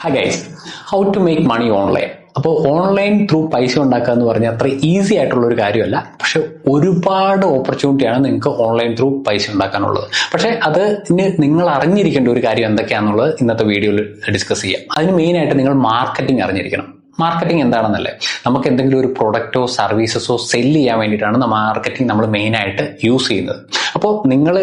Hi guys, how to make money online. അപ്പോൾ online through പൈസ ഉണ്ടാക്കുക എന്ന് പറഞ്ഞാൽ അത്ര ഈസി ആയിട്ടുള്ള ഒരു കാര്യമല്ല. പക്ഷെ ഒരുപാട് ഓപ്പർച്യൂണിറ്റിയാണ് നിങ്ങൾക്ക് ഓൺലൈൻ ത്രൂ പൈസ ഉണ്ടാക്കാനുള്ളത്. പക്ഷെ അതിന് നിങ്ങൾ അറിഞ്ഞിരിക്കേണ്ട ഒരു കാര്യം എന്തൊക്കെയാണെന്നുള്ളത് ഇന്നത്തെ വീഡിയോയിൽ ഡിസ്കസ് ചെയ്യാം. അതിന് മെയിനായിട്ട് നിങ്ങൾ മാർക്കറ്റിംഗ് അറിഞ്ഞിരിക്കണം. മാർക്കറ്റിംഗ് എന്താണെന്നല്ലേ, നമുക്ക് എന്തെങ്കിലും ഒരു പ്രൊഡക്റ്റോ സർവീസസോ സെല്ല് ചെയ്യാൻ വേണ്ടിയിട്ടാണ് മാർക്കറ്റിംഗ് നമ്മൾ മെയിനായിട്ട് യൂസ് ചെയ്യുന്നത്. അപ്പോൾ നിങ്ങൾ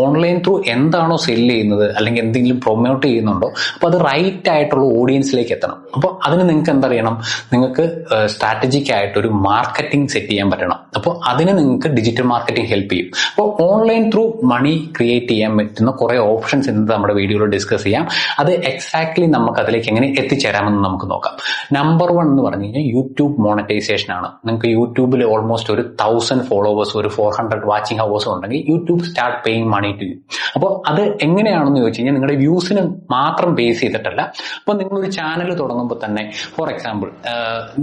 ഓൺലൈൻ ത്രൂ എന്താണോ സെല്ല് ചെയ്യുന്നത് അല്ലെങ്കിൽ എന്തെങ്കിലും പ്രൊമോട്ട് ചെയ്യുന്നുണ്ടോ, അപ്പോൾ അത് റൈറ്റ് ആയിട്ടുള്ള ഓഡിയൻസിലേക്ക് എത്തണം. അപ്പോൾ അതിന് നിങ്ങൾക്ക് എന്തറിയണം, നിങ്ങൾക്ക് സ്ട്രാറ്റജിക് ആയിട്ടൊരു മാർക്കറ്റിംഗ് സെറ്റ് ചെയ്യാൻ പറ്റണം. അപ്പോൾ അതിന് നിങ്ങൾക്ക് ഡിജിറ്റൽ മാർക്കറ്റിംഗ് ഹെൽപ്പ് ചെയ്യും. അപ്പോൾ ഓൺലൈൻ ത്രൂ മണി ക്രിയേറ്റ് ചെയ്യാൻ പറ്റുന്ന കുറേ ഓപ്ഷൻസ് ഇന്ന് നമ്മുടെ വീഡിയോയിൽ ഡിസ്കസ് ചെയ്യാം. അത് എക്സാക്ട്ലി നമുക്ക് അതിലേക്ക് എങ്ങനെ എത്തിച്ചേരാമെന്ന് നമുക്ക് നോക്കാം. നമ്പർ 1 എന്ന് പറഞ്ഞു കഴിഞ്ഞാൽ യൂട്യൂബ് മോണറ്റൈസേഷൻ ആണ്. നിങ്ങൾക്ക് യൂട്യൂബിൽ ഓൾമോസ്റ്റ് ഒരു 1000 ഫോളോവേഴ്സ്, ഒരു 400 വാച്ചിങ് ഹവേഴ്സ് ഉണ്ടെങ്കിൽ YouTube start paying money to you. അപ്പോൾ അത് എങ്ങനെയാണെന്ന് ചോദിച്ചു കഴിഞ്ഞാൽ നിങ്ങളുടെ വ്യൂസിന് മാത്രം ബേസ് ചെയ്തിട്ടല്ല. അപ്പോൾ നിങ്ങളൊരു ചാനൽ തുടങ്ങുമ്പോൾ തന്നെ, ഫോർ എക്സാമ്പിൾ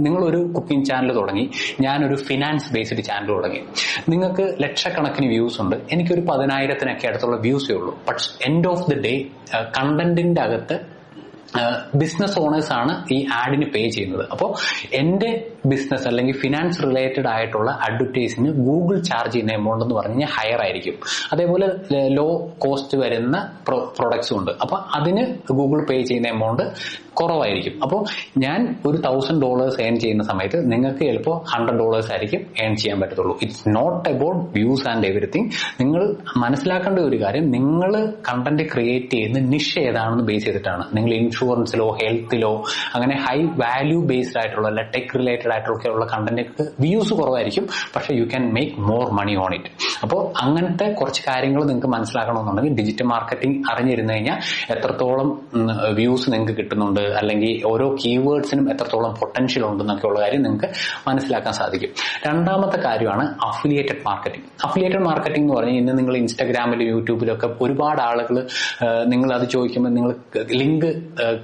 നിങ്ങളൊരു കുക്കിംഗ് ചാനൽ തുടങ്ങി, ഞാനൊരു ഫിനാൻസ് ബേസ്ഡ് ചാനൽ തുടങ്ങി, നിങ്ങൾക്ക് ലക്ഷക്കണക്കിന് വ്യൂസ് ഉണ്ട്, എനിക്കൊരു 10,000-നൊക്കെ അടുത്തുള്ള വ്യൂസേ ഉള്ളൂ. But end of the day കണ്ടന്റിന്റെ അകത്ത് ബിസിനസ് ഓണേഴ്സ് ആണ് ഈ ആഡിന് പേ ചെയ്യുന്നത്. അപ്പോൾ എൻ്റെ ബിസിനസ് അല്ലെങ്കിൽ ഫിനാൻസ് റിലേറ്റഡ് ആയിട്ടുള്ള അഡ്വർടൈസിന് ഗൂഗിൾ ചാർജ് ചെയ്യുന്ന എമൗണ്ട് എന്ന് പറഞ്ഞു കഴിഞ്ഞാൽ ഹയർ ആയിരിക്കും. അതേപോലെ ലോ കോസ്റ്റ് വരുന്ന പ്രൊഡക്ട്സും ഉണ്ട്. അപ്പോൾ അതിന് ഗൂഗിൾ പേ ചെയ്യുന്ന എമൗണ്ട് കുറവായിരിക്കും. അപ്പോൾ ഞാൻ ഒരു $1,000 ഏൺ ചെയ്യുന്ന സമയത്ത് നിങ്ങൾക്ക് ചിലപ്പോൾ $100 ആയിരിക്കും ഏൺ ചെയ്യാൻ പറ്റത്തുള്ളൂ. It's not about views and everything. നിങ്ങൾ മനസ്സിലാക്കേണ്ട ഒരു കാര്യം, നിങ്ങൾ കണ്ടന്റ് ക്രിയേറ്റ് ചെയ്യുന്ന നിഷ് ഏതാണെന്ന് ബേസ് ചെയ്തിട്ടാണ്. നിങ്ങൾ ഇൻഷുറൻസിലോ ഹെൽത്തിലോ അങ്ങനെ ഹൈ വാല്യൂ ബേസ്ഡ് ആയിട്ടുള്ള അല്ല ടെക് റിലേറ്റഡ് ആയിട്ടുള്ള കണ്ടന്റിന് വ്യൂസ് കുറവായിരിക്കും, പക്ഷെ you can make more money on it. അപ്പോൾ അങ്ങനത്തെ കുറച്ച് കാര്യങ്ങൾ നിങ്ങൾക്ക് മനസ്സിലാക്കണമെന്നുണ്ടെങ്കിൽ ഡിജിറ്റൽ മാർക്കറ്റിംഗ് അറിഞ്ഞിരുന്നു കഴിഞ്ഞാൽ എത്രത്തോളം വ്യൂസ് നിങ്ങൾക്ക് കിട്ടുന്നുണ്ട്, അല്ലെങ്കിൽ ഓരോ കീവേഡ്സിനും എത്രത്തോളം പൊട്ടൻഷ്യൽ ഉണ്ടെന്നൊക്കെയുള്ള കാര്യം നിങ്ങൾക്ക് മനസ്സിലാക്കാൻ സാധിക്കും. രണ്ടാമത്തെ കാര്യമാണ് അഫിലിയേറ്റഡ് മാർക്കറ്റിംഗ്. അഫിലിയേറ്റഡ് മാർക്കറ്റിംഗ് എന്ന് പറഞ്ഞാൽ ഇന്ന് നിങ്ങൾ ഇൻസ്റ്റാഗ്രാമിലും യൂട്യൂബിലൊക്കെ ഒരുപാട് ആളുകൾ നിങ്ങൾ അത് ചോദിക്കുമ്പോൾ നിങ്ങൾ ലിങ്ക്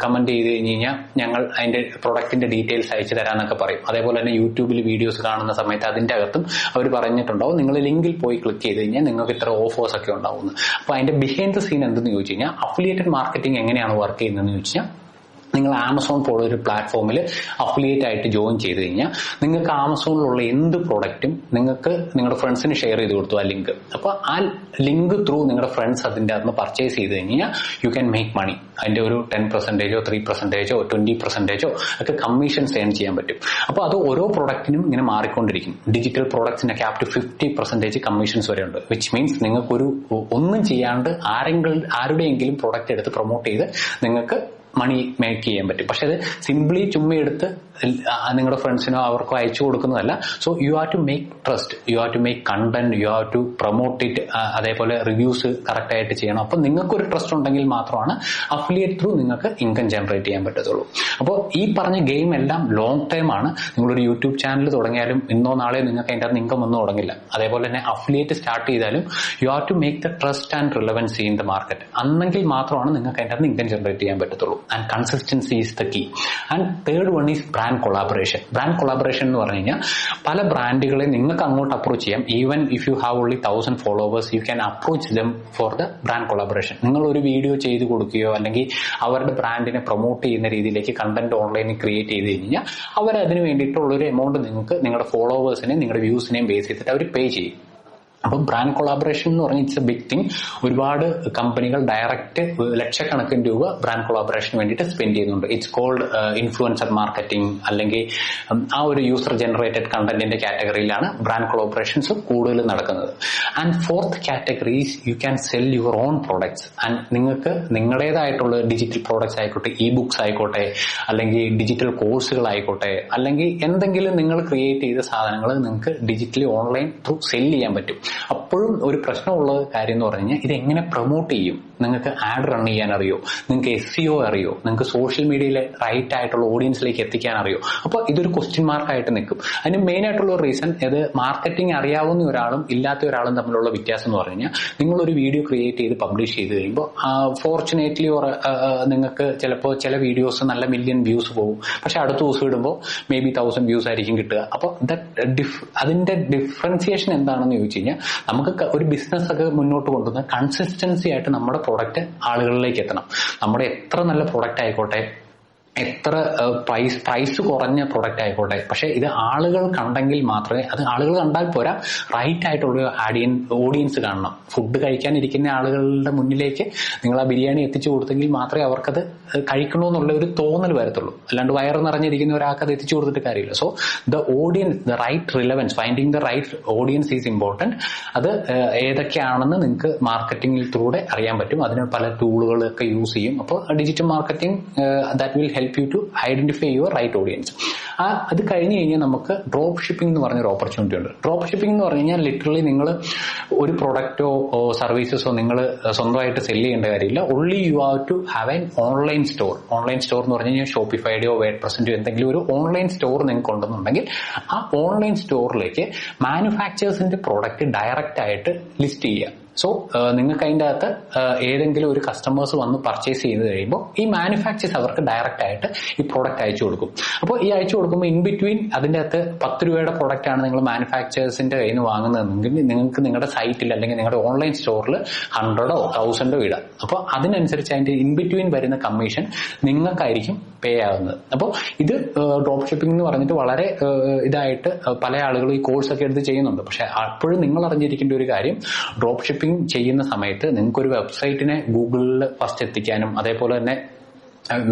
കമന്റ് ചെയ്ത് കഴിഞ്ഞ് കഴിഞ്ഞാൽ ഞങ്ങൾ അതിന്റെ പ്രൊഡക്റ്റിന്റെ ഡീറ്റെയിൽസ് അയച്ചു തരാമെന്നൊക്കെ പറയും. അതേപോലെ തന്നെ യൂട്യൂബിൽ വീഡിയോസ് കാണുന്ന സമയത്ത് അതിന്റെ അകത്തും അവർ പറഞ്ഞിട്ടുണ്ടാവും നിങ്ങൾ ലിങ്കിൽ പോയി ക്ലിക്ക് ചെയ്ത് കഴിഞ്ഞാൽ നിങ്ങൾക്ക് ഇത്ര ഓഫേഴ്സ് ഒക്കെ ഉണ്ടാവുന്നത്. അപ്പോൾ അതിന്റെ ബിഹൈൻഡ് ദ സീൻ എന്തെന്ന് ചോദിച്ചു കഴിഞ്ഞാൽ അഫിലിയേറ്റഡ് മാർക്കറ്റിംഗ് എങ്ങനെയാണ് വർക്ക് ചെയ്യുന്നതെന്ന് ചോദിച്ചു കഴിഞ്ഞാൽ, നിങ്ങൾ ആമസോൺ പോലുള്ള ഒരു പ്ലാറ്റ്ഫോമിൽ അഫിലിയേറ്റ് ആയിട്ട് ജോയിൻ ചെയ്ത് കഴിഞ്ഞാൽ നിങ്ങൾക്ക് ആമസോണിലുള്ള എന്ത് പ്രൊഡക്റ്റും നിങ്ങൾക്ക് നിങ്ങളുടെ ഫ്രണ്ട്സിന് ഷെയർ ചെയ്ത് കൊടുത്തു ആ ലിങ്ക്. അപ്പോൾ ആ ലിങ്ക് ത്രൂ നിങ്ങളുടെ ഫ്രണ്ട്സ് അതിൻ്റെ അകത്ത് പർച്ചേസ് ചെയ്ത് കഴിഞ്ഞാൽ യു ക്യാൻ മേക്ക് മണി. അതിൻ്റെ ഒരു 10%, 3%, 20% ഒക്കെ കമ്മീഷൻസ് ഏൺ ചെയ്യാൻ പറ്റും. അപ്പോൾ അത് ഓരോ പ്രൊഡക്റ്റിനും ഇങ്ങനെ മാറിക്കൊണ്ടിരിക്കും. ഡിജിറ്റൽ പ്രോഡക്ട്സിനൊക്കെ അപ് ടു 50% കമ്മീഷൻസ് വരെ ഉണ്ട്. വിച്ച് മീൻസ് നിങ്ങൾക്കൊരു ഒന്നും ചെയ്യാണ്ട് ആരുടെയെങ്കിലും പ്രൊഡക്റ്റ് എടുത്ത് പ്രൊമോട്ട് ചെയ്ത് നിങ്ങൾക്ക് മണി മേക്ക് ചെയ്യാൻ പറ്റും. പക്ഷെ അത് സിംപ്ലി ചുമ്മാ എടുത്ത് നിങ്ങളുടെ ഫ്രണ്ട്സിനോ അവർക്കോ അയച്ചു കൊടുക്കുന്നതല്ല. So you have to make trust, you have to make content, you have to promote it. അതേപോലെ റിവ്യൂസ് കറക്റ്റ് ആയിട്ട് ചെയ്യണം. അപ്പോൾ നിങ്ങൾക്കൊരു ട്രസ്റ്റ് ഉണ്ടെങ്കിൽ മാത്രമാണ് അഫിലിയേറ്റ് ത്രൂ നിങ്ങൾക്ക് ഇൻകം ജനറേറ്റ് ചെയ്യാൻ പറ്റത്തുള്ളൂ. അപ്പോൾ ഈ പറഞ്ഞ ഗെയിം എല്ലാം ലോങ് ടൈം ആണ്. നിങ്ങളൊരു യൂട്യൂബ് ചാനൽ തുടങ്ങിയാലും ഇന്നോ നാളെയോ നിങ്ങൾക്ക് അതിൻ്റെ അകത്ത് ഇൻകം ഒന്നും തുടങ്ങില്ല. അതേപോലെ തന്നെ അഫിലിയേറ്റ് സ്റ്റാർട്ട് ചെയ്താലും you have to make the trust and relevancy in the market. അന്നെങ്കിൽ മാത്രമാണ് നിങ്ങൾക്ക് അതിൻ്റെ അകത്ത് ഇൻകം ജനറേറ്റ് ചെയ്യാൻ പറ്റത്തുള്ളൂ. And consistency is the key. And third one is brand collaboration. Brand collaboration എന്ന് പറഞ്ഞു കഴിഞ്ഞാൽ പല ബ്രാൻഡുകളെ നിങ്ങൾക്ക് അങ്ങോട്ട് അപ്രോച്ച് ചെയ്യാം. Even if you have only 1000 followers you can approach them for the brand collaboration. നിങ്ങൾ ഒരു വീഡിയോ ചെയ്ത് കൊടുക്കുകയോ അല്ലെങ്കിൽ അവരുടെ ബ്രാൻഡിനെ പ്രൊമോട്ട് ചെയ്യുന്ന രീതിയിലേക്ക് കണ്ടന്റ് ഓൺലൈനിൽ ക്രിയേറ്റ് ചെയ്ത് കഴിഞ്ഞാൽ അവരതിന് വേണ്ടിയിട്ടുള്ള ഒരു എമൗണ്ട് നിങ്ങൾക്ക് നിങ്ങളുടെ ഫോളോവേഴ്സിനെയും നിങ്ങളുടെ വ്യൂസിനെയും ബേസ് ചെയ്തിട്ട് അവർ പേ ചെയ്യും. അപ്പം ബ്രാൻഡ് കൊളാബറേഷൻ എന്ന് പറഞ്ഞാൽ ഇറ്റ്സ് എ ബിഗ് തിങ്. ഒരുപാട് കമ്പനികൾ ഡയറക്റ്റ് ലക്ഷക്കണക്കിന് രൂപ ബ്രാൻഡ് കൊളാബറേഷന് വേണ്ടിയിട്ട് സ്പെൻഡ് ചെയ്യുന്നുണ്ട്. ഇറ്റ്സ് കോൾഡ് ഇൻഫ്ലുവൻസർ മാർക്കറ്റിംഗ് അല്ലെങ്കിൽ ആ ഒരു യൂസർ ജനറേറ്റഡ് കണ്ടന്റിന്റെ കാറ്റഗറിയിലാണ് ബ്രാൻഡ് കൊളാബറേഷൻസ് കൂടുതൽ നടക്കുന്നത്. And fourth category is you can sell your own products. And നിങ്ങൾക്ക് നിങ്ങളുടേതായിട്ടുള്ള ഡിജിറ്റൽ പ്രോഡക്ട്സ് ആയിക്കോട്ടെ, ഇ ബുക്സ് ആയിക്കോട്ടെ, അല്ലെങ്കിൽ ഡിജിറ്റൽ കോഴ്സുകളായിക്കോട്ടെ, അല്ലെങ്കിൽ എന്തെങ്കിലും നിങ്ങൾ ക്രിയേറ്റ് ചെയ്ത സാധനങ്ങൾ നിങ്ങൾക്ക് ഡിജിറ്റലി ഓൺലൈൻ ത്രൂ സെൽ ചെയ്യാൻ പറ്റും. അപ്പോഴും ഒരു പ്രശ്നമുള്ള കാര്യം എന്ന് പറഞ്ഞു കഴിഞ്ഞാൽ ഇത് എങ്ങനെ പ്രൊമോട്ട് ചെയ്യും. നിങ്ങൾക്ക് ആഡ് റൺ ചെയ്യാൻ അറിയോ, നിങ്ങൾക്ക് SEO അറിയോ, നിങ്ങൾക്ക് സോഷ്യൽ മീഡിയയിലെ റൈറ്റ് ആയിട്ടുള്ള ഓഡിയൻസിലേക്ക് എത്തിക്കാൻ അറിയോ. അപ്പോൾ ഇതൊരു ക്വസ്റ്റ്യൻ മാർക്കായിട്ട് നിൽക്കും. അതിന് മെയിൻ ആയിട്ടുള്ള റീസൺ ഇത് മാർക്കറ്റിംഗ് അറിയാവുന്ന ഒരാളും ഇല്ലാത്ത ഒരാളും തമ്മിലുള്ള വ്യത്യാസം എന്ന് പറഞ്ഞു കഴിഞ്ഞാൽ, നിങ്ങളൊരു വീഡിയോ ക്രിയേറ്റ് ചെയ്ത് പബ്ലിഷ് ചെയ്ത് കഴിയുമ്പോൾ ഫോർച്ചുനേറ്റ്ലി നിങ്ങൾക്ക് ചിലപ്പോൾ ചില വീഡിയോസ് നല്ല മില്യൺ വ്യൂസ് പോകും. പക്ഷെ അടുത്ത ദിവസം ഇടുമ്പോൾ മേ ബി 1000 വ്യൂസ് ആയിരിക്കും കിട്ടുക. അപ്പോൾ അതിന്റെ ഡിഫറൻസിയേഷൻ എന്താണെന്ന് ചോദിച്ചു കഴിഞ്ഞാൽ, നമുക്ക് ഒരു ബിസിനസ് ഒക്കെ മുന്നോട്ട് കൊണ്ടുവന്ന് കൺസിസ്റ്റൻസി ആയിട്ട് നമ്മുടെ പ്രൊഡക്റ്റ് ആളുകളിലേക്ക് എത്തണം. നമ്മുടെ എത്ര നല്ല പ്രൊഡക്റ്റ് ആയിക്കോട്ടെ, എത്ര പ്രൈസ് കുറഞ്ഞ പ്രൊഡക്റ്റ് ആയിക്കോട്ടെ, പക്ഷെ ഇത് ആളുകൾ കണ്ടെങ്കിൽ മാത്രമേ, അത് ആളുകൾ കണ്ടാൽ പോരാ, റൈറ്റ് ആയിട്ടുള്ള ഓഡിയൻസ് കാണണം. ഫുഡ് കഴിക്കാനിരിക്കുന്ന ആളുകളുടെ മുന്നിലേക്ക് നിങ്ങൾ ആ ബിരിയാണി എത്തിച്ചു കൊടുത്തെങ്കിൽ മാത്രമേ അവർക്കത് കഴിക്കണമെന്നുള്ള ഒരു തോന്നൽ വരത്തുള്ളൂ. അല്ലാണ്ട് വയറ് നിറഞ്ഞിരിക്കുന്ന ഒരാൾക്ക് അത് എത്തിച്ചു കൊടുത്തിട്ട് കാര്യമില്ല. So the audience, the right relevance, finding the right audience is important. അത് ഏതൊക്കെയാണെന്ന് നിങ്ങൾക്ക് മാർക്കറ്റിംഗിലൂടെ അറിയാൻ പറ്റും. അതിന് പല ടൂളുകളൊക്കെ യൂസ് ചെയ്യും. അപ്പോൾ digital marketing that will help you to identify your right audience. അത് കഴിഞ്ഞ് കഴിഞ്ഞാൽ നമുക്ക് ഡ്രോപ്പ് ഷിപ്പിംഗ് എന്ന് പറഞ്ഞൊരു ഓപ്പർച്യൂണിറ്റി ഉണ്ട്. ഡ്രോപ്പ് ഷിപ്പിംഗ് എന്ന് പറഞ്ഞു കഴിഞ്ഞാൽ ലിറ്ററലി നിങ്ങൾ ഒരു പ്രൊഡക്റ്റോ സർവീസസോ നിങ്ങൾ സ്വന്തമായിട്ട് സെല് ചെയ്യേണ്ട കാര്യമില്ല. Only you have to have an online store. Online store എന്ന് പറഞ്ഞു കഴിഞ്ഞാൽ ഷോപ്പിഫൈഡോ വേഡ്പ്രസിന്റോ എന്തെങ്കിലും ഒരു ഓൺലൈൻ സ്റ്റോർ നിങ്ങൾക്ക് ഉണ്ടെന്നുണ്ടെങ്കിൽ ആ ഓൺലൈൻ സ്റ്റോറിലേക്ക് മാനുഫാക്ചേഴ്സിന്റെ പ്രോഡക്റ്റ് ഡയറക്റ്റ് ആയിട്ട് ലിസ്റ്റ് ചെയ്യുക. സോ നിങ്ങൾക്ക് അതിൻ്റെ അകത്ത് ഏതെങ്കിലും ഒരു കസ്റ്റമേഴ്സ് വന്ന് പർച്ചേസ് ചെയ്ത് കഴിയുമ്പോൾ ഈ മാനുഫാക്ചേഴ്സ് അവർക്ക് ഡയറക്റ്റ് ആയിട്ട് ഈ പ്രോഡക്റ്റ് അയച്ചു കൊടുക്കും. അപ്പോൾ ഈ അയച്ചു കൊടുക്കുമ്പോൾ ഇൻ ബിറ്റ്വീൻ അതിൻ്റെ അകത്ത് 10 രൂപയുടെ പ്രോഡക്റ്റ് ആണ് നിങ്ങൾ മാനുഫാക്ചേഴ്സിന്റെ കയ്യിൽ നിന്ന് വാങ്ങുന്നതെങ്കിൽ നിങ്ങൾക്ക് നിങ്ങളുടെ സൈറ്റിൽ അല്ലെങ്കിൽ നിങ്ങളുടെ ഓൺലൈൻ സ്റ്റോറിൽ 100 or 1000 ഇടാം. അപ്പോൾ അതിനനുസരിച്ച് അതിന്റെ ഇൻ ബിറ്റ്വീൻ വരുന്ന കമ്മീഷൻ നിങ്ങൾക്കായിരിക്കും പേ ആകുന്നത്. അപ്പോൾ ഇത് ഡ്രോപ്പ് ഷിപ്പിംഗ് എന്ന് പറഞ്ഞിട്ട് വളരെ ഇതായിട്ട് പല ആളുകളും ഈ കോഴ്സൊക്കെ എടുത്ത് ചെയ്യുന്നുണ്ട്. പക്ഷെ അപ്പോഴും നിങ്ങൾ അറിഞ്ഞിരിക്കേണ്ട ഒരു കാര്യം, ഡ്രോപ്പ് ഷിപ്പിംഗ് ചെയ്യുന്ന സമയത്ത് നിങ്ങൾക്കൊരു വെബ്സൈറ്റിനെ ഗൂഗിളിൽ ഫസ്റ്റ് എത്തിക്കാനും അതേപോലെ തന്നെ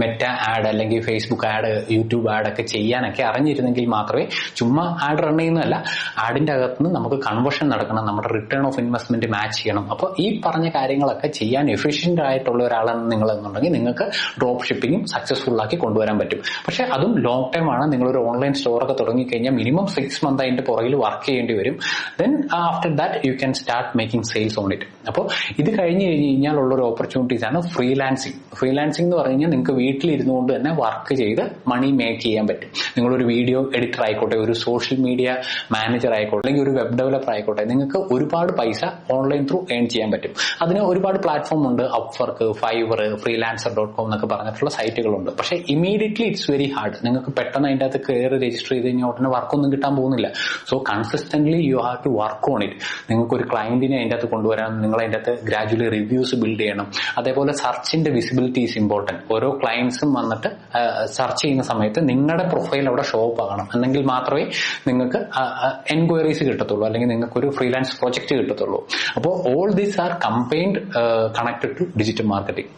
മെറ്റ ആഡ് അല്ലെങ്കിൽ ഫേസ്ബുക്ക് ആഡ്, യൂട്യൂബ് ആഡ് ഒക്കെ ചെയ്യാനൊക്കെ അറിഞ്ഞിരുന്നെങ്കിൽ മാത്രമേ, ചുമ്മാ ആഡ് റൺ ചെയ്യുന്നതല്ല, ആഡിന്റെ അകത്തുനിന്ന് നമുക്ക് കൺവേർഷൻ നടക്കണം, നമ്മുടെ റിട്ടേൺ ഓഫ് ഇൻവെസ്റ്റ്മെന്റ് മാച്ച് ചെയ്യണം. അപ്പോൾ ഈ പറഞ്ഞ കാര്യങ്ങളൊക്കെ ചെയ്യാൻ എഫിഷ്യന്റ് ആയിട്ടുള്ള ഒരാളാണ് നിങ്ങൾ എന്നുണ്ടെങ്കിൽ നിങ്ങൾക്ക് ഡ്രോപ്പ് ഷിപ്പിംഗും സക്സസ്ഫുൾ ആക്കി കൊണ്ടുവരാൻ പറ്റും. പക്ഷെ അതും ലോങ് ടൈം ആണ്. നിങ്ങളൊരു ഓൺലൈൻ സ്റ്റോറൊക്കെ തുടങ്ങിക്കഴിഞ്ഞാൽ മിനിമം 6 months അതിന്റെ പുറകിൽ വർക്ക് ചെയ്യേണ്ടി വരും. Then after that you can start making sales on it. അപ്പോൾ ഇത് കഴിഞ്ഞ് കഴിഞ്ഞാൽ ഉള്ളൊരു ഓപ്പർച്യൂണിറ്റീസ് ആണ് ഫ്രീലാൻസിങ്. ഫ്രീലാൻസിംഗ് എന്ന് പറഞ്ഞു കഴിഞ്ഞാൽ നിങ്ങൾക്ക് വീട്ടിലിരുന്നു കൊണ്ട് തന്നെ വർക്ക് ചെയ്ത് മണി മേക്ക് ചെയ്യാൻ പറ്റും. നിങ്ങളൊരു വീഡിയോ എഡിറ്റർ ആയിക്കോട്ടെ, ഒരു സോഷ്യൽ മീഡിയ മാനേജർ ആയിക്കോട്ടെ, അല്ലെങ്കിൽ ഒരു വെബ് ഡെവലപ്പർ ആയിക്കോട്ടെ, നിങ്ങൾക്ക് ഒരുപാട് പൈസ ഓൺലൈൻ ത്രൂ ഏൺ ചെയ്യാൻ പറ്റും. അതിന് ഒരുപാട് പ്ലാറ്റ്ഫോം ഉണ്ട്. അപ്വർക്ക്, ഫൈവർ, freelancer.com എന്നൊക്കെ പറഞ്ഞിട്ടുള്ള സൈറ്റുകളുണ്ട്. പക്ഷെ ഇമീഡിയറ്റ്ലി ഇറ്റ്സ് വെരി ഹാർഡ്. നിങ്ങൾക്ക് പെട്ടെന്ന് അതിന്റെ അകത്ത് കയറി രജിസ്റ്റർ ചെയ്ത് കഴിഞ്ഞാൽ ഉടനെ വർക്കൊന്നും കിട്ടാൻ പോകുന്നില്ല. So consistently you have to work on it. നിങ്ങൾക്ക് ഒരു ക്ലയന്റിനെ അതിന്റെ അകത്ത് കൊണ്ടുവരാൻ നിങ്ങൾ അതിന്റെ അകത്ത് ഗ്രാജുവലി റിവ്യൂസ് ബിൽഡ് ചെയ്യണം. അതേപോലെ സെർച്ചിന്റെ വിസിബിലിറ്റി ഈസ് ഇമ്പോർട്ടന്റ്. ഓരോ ക്ലയൻസും വന്നിട്ട് സെർച്ച് ചെയ്യുന്ന സമയത്ത് നിങ്ങളുടെ പ്രൊഫൈൽ അവിടെ ഷോ അപ്പ് ആകണം. എന്നെങ്കിൽ മാത്രമേ നിങ്ങൾക്ക് എൻക്വയറീസ് കിട്ടത്തുള്ളൂ, അല്ലെങ്കിൽ നിങ്ങൾക്ക് ഒരു ഫ്രീലാൻസ് പ്രോജക്റ്റ് കിട്ടത്തുള്ളൂ. അപ്പോൾ all these are combined connected to digital marketing.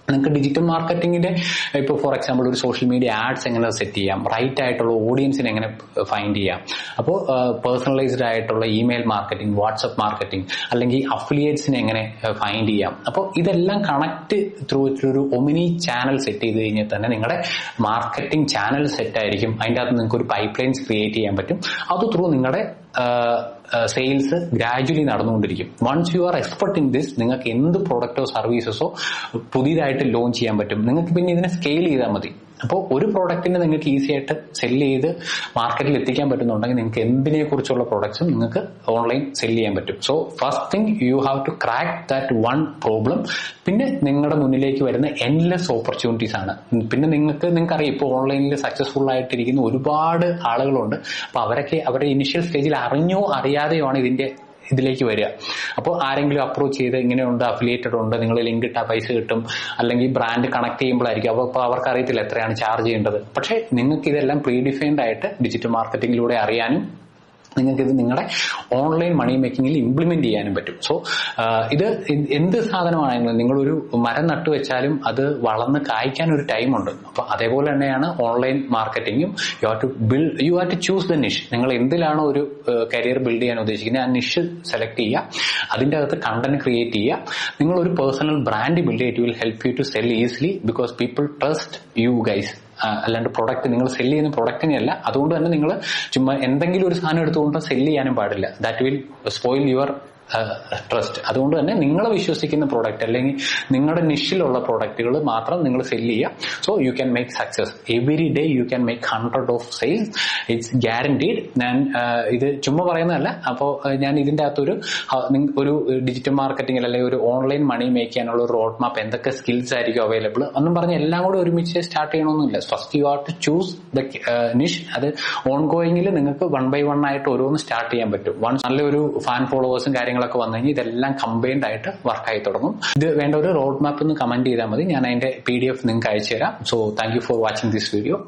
നിങ്ങൾക്ക് ഡിജിറ്റൽ മാർക്കറ്റിംഗിന്റെ ഇപ്പോൾ ഫോർ എക്സാമ്പിൾ ഒരു സോഷ്യൽ മീഡിയ ആഡ്സ് എങ്ങനെ സെറ്റ് ചെയ്യാം, റൈറ്റ് ആയിട്ടുള്ള ഓഡിയൻസിനെ എങ്ങനെ ഫൈൻഡ് ചെയ്യാം, അപ്പോൾ പേഴ്സണലൈസ്ഡ് ആയിട്ടുള്ള ഇമെയിൽ മാർക്കറ്റിംഗ്, വാട്സ്ആപ്പ് മാർക്കറ്റിംഗ്, അല്ലെങ്കിൽ അഫിലിയേറ്റ്സിനെ എങ്ങനെ ഫൈൻഡ് ചെയ്യാം. അപ്പോൾ ഇതെല്ലാം കണക്ട് ത്രൂ ഒരു ഒമിനി ചാനൽ സെറ്റ് ചെയ്ത് കഴിഞ്ഞാൽ തന്നെ നിങ്ങളുടെ മാർക്കറ്റിംഗ് ചാനൽ സെറ്റ് ആയിരിക്കും. അതിൻ്റെ അകത്ത് നിങ്ങൾക്ക് ഒരു പൈപ്പ് ലൈൻസ് ക്രിയേറ്റ് ചെയ്യാൻ പറ്റും. അത് ത്രൂ നിങ്ങളുടെ സെയിൽസ് ഗ്രാജുവലി നടന്നുകൊണ്ടിരിക്കും. Once you are expert in this, നിങ്ങൾക്ക് എന്ത് പ്രൊഡക്റ്റോ സർവീസസോ പുതിയതായിട്ട് ലോഞ്ച് ചെയ്യാൻ പറ്റും. നിങ്ങൾക്ക് പിന്നെ ഇതിനെ സ്കെയിൽ ചെയ്താൽ മതി. അപ്പോൾ ഒരു പ്രോഡക്റ്റിനെ നിങ്ങൾക്ക് ഈസി ആയിട്ട് സെല്ല് ചെയ്ത് മാർക്കറ്റിൽ എത്തിക്കാൻ പറ്റുന്നുണ്ടെങ്കിൽ നിങ്ങൾക്ക് എന്തിനെ കുറിച്ചുള്ള പ്രോഡക്ട്സും നിങ്ങൾക്ക് ഓൺലൈൻ സെല്ല് ചെയ്യാൻ പറ്റും. So first thing you have to crack that one problem. പിന്നെ നിങ്ങളുടെ മുന്നിലേക്ക് വരുന്ന എൻലെസ് ഓപ്പർച്യൂണിറ്റീസ് ആണ്. പിന്നെ നിങ്ങൾക്കറിയാം, ഇപ്പോൾ ഓൺലൈനിൽ സക്സസ്ഫുൾ ആയിട്ടിരിക്കുന്ന ഒരുപാട് ആളുകളുണ്ട്. അപ്പൊ അവരൊക്കെ അവരുടെ ഇനിഷ്യൽ സ്റ്റേജിൽ അറിഞ്ഞോ അറിയാതെയോ ആണ് ഇതിലേക്ക് വരിക. അപ്പോൾ ആരെങ്കിലും അപ്രോച്ച് ചെയ്ത് ഇങ്ങനെയുണ്ട്, അഫിലിയേറ്റഡ് ഉണ്ട്, നിങ്ങൾ ലിങ്ക് ഇട്ടാൽ പൈസ കിട്ടും, അല്ലെങ്കിൽ ബ്രാൻഡ് കണക്ട് ചെയ്യുമ്പോഴായിരിക്കും. അപ്പോൾ അവർക്ക് അറിയത്തില്ല എത്രയാണ് ചാർജ് ചെയ്യേണ്ടത്. പക്ഷെ നിങ്ങൾക്ക് ഇതെല്ലാം പ്രീ ഡിഫൈൻഡ് ആയിട്ട് ഡിജിറ്റൽ മാർക്കറ്റിംഗിലൂടെ അറിയാനും നിങ്ങൾക്കിത് നിങ്ങളുടെ ഓൺലൈൻ മണി മേക്കിങ്ങിൽ ഇംപ്ലിമെന്റ് ചെയ്യാനും പറ്റും. സോ ഇത് എന്ത് സാധനമാണെങ്കിലും നിങ്ങളൊരു മരം നട്ടു വെച്ചാലും അത് വളർന്ന് കായ്ക്കാൻ ഒരു ടൈമുണ്ട്. അപ്പൊ അതേപോലെ തന്നെയാണ് ഓൺലൈൻ മാർക്കറ്റിംഗും. You have to choose the niche. നിങ്ങൾ എന്തിലാണോ ഒരു കരിയർ ബിൽഡ് ചെയ്യാൻ ഉദ്ദേശിക്കുന്നത് ആ നിഷ് സെലക്ട് ചെയ്യുക, അതിന്റെ അകത്ത് കണ്ടന്റ് ക്രിയേറ്റ് ചെയ്യുക. നിങ്ങൾ ഒരു പേഴ്സണൽ ബ്രാൻഡ് ബിൽഡ് ചെയ്തിട്ട് will help you to sell easily because people trust you guys. അല്ലാണ്ട് പ്രൊഡക്റ്റ് നിങ്ങൾ സെല്ല് ചെയ്യുന്ന പ്രൊഡക്റ്റിനെയല്ല. അതുകൊണ്ട് തന്നെ നിങ്ങൾ ചുമ്മാ എന്തെങ്കിലും ഒരു സാധനം എടുത്തുകൊണ്ട് സെല്ല് ചെയ്യാനും പാടില്ല. That will spoil your trust. അതുകൊണ്ട് തന്നെ നിങ്ങളെ വിശ്വസിക്കുന്ന പ്രോഡക്റ്റ് അല്ലെങ്കിൽ നിങ്ങളുടെ നിഷിലുള്ള പ്രോഡക്റ്റുകൾ മാത്രം നിങ്ങൾ സെല്ല് ചെയ്യുക. So you can make success. Every day you can make 100 of sales. It's guaranteed. ഞാൻ ഇത് ചുമ്മാ പറയുന്നതല്ല. അപ്പോൾ ഞാൻ ഇതിന്റെ അകത്തൊരു ഡിജിറ്റൽ മാർക്കറ്റിംഗിൽ അല്ലെങ്കിൽ ഒരു ഓൺലൈൻ മണി മേക്ക് ചെയ്യാനുള്ള ഒരു റോഡ് മാപ്പ്, എന്തൊക്കെ സ്കിൽസ് ആയിരിക്കും അവൈലബിൾ ഒന്നും പറഞ്ഞ് എല്ലാം കൂടെ ഒരുമിച്ച് സ്റ്റാർട്ട് ചെയ്യണമെന്നില്ല. First you have to choose the niche. അത് ഓൺ ഗോയിങ്ങിൽ നിങ്ങൾക്ക് 1 by 1 ആയിട്ട് ഓരോന്ന് സ്റ്റാർട്ട് ചെയ്യാൻ പറ്റും. വൺസ് നല്ലൊരു ഫാൻ ഫോളോവേഴ്സും കാര്യങ്ങളും കാര്യങ്ങളൊക്കെ വന്നു കഴിഞ്ഞാൽ ഇതെല്ലാം കമ്പൈൻഡ് ആയിട്ട് വർക്കായി തുടങ്ങും. ഇത് വേണ്ട ഒരു റോഡ് മാപ്പ് ഒന്ന് കമന്റ് ചെയ്താൽ മതി, ഞാൻ അതിന്റെ PDF നിങ്ങൾക്ക് അയച്ചു തരാം. So thank you for watching this video.